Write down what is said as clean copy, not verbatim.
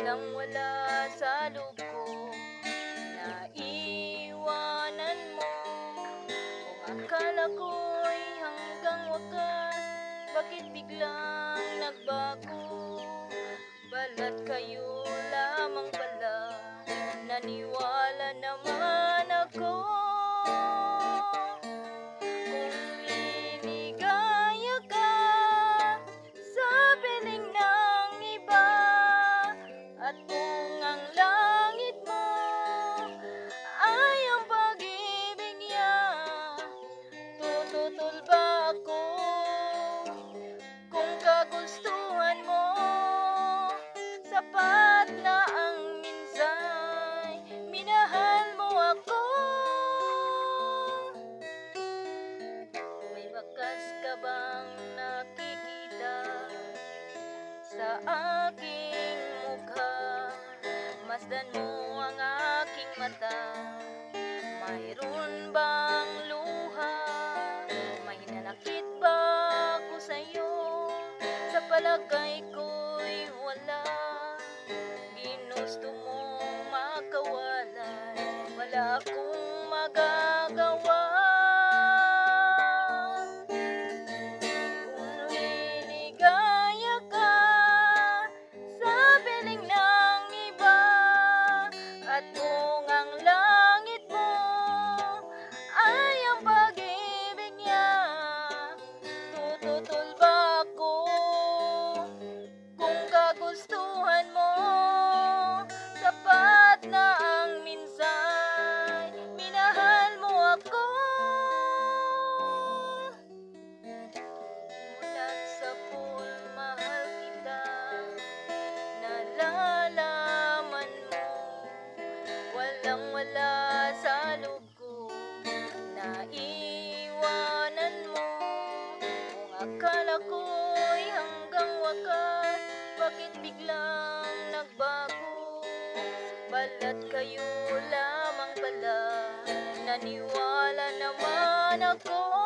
Walang-wala sa loob ko, naiwanan mo. Kung akala ko'y hanggang wakas, bakit biglang nagbago? Balat kayo lamang pala, naniwala naman ako. Kung liligaya ka sa piling ng iba, at kung ang langit mo ay ang pag-ibig niya, tututol ba ako? Kung kagustuhan mo, sapat na ang minsay minahal mo ako. May bakas ka bang nakikita sa aking mukha? Masdan mo ang aking mata, mayroon bang luha? May nanakit ba ako sa'yo? Sa palagay ko'y wala. Ginusto mong makawalay, wala akong magagawa. Kung liligaya ka sa piling ng iba, at kung ang langit mo ay ang pag-ibig niya, tututol ba ako? Kung kagustuhan mo, sapat na ang minsay minahal mo ako. Mulat sa pool, mahal kita, nalalaman mo. Walang-wala sa loob ko, naiwanan mo. Kung akala ko'y hanggang wakas, bakit biglang nagbago? Balat kayo lamang pala, naniwala naman ako.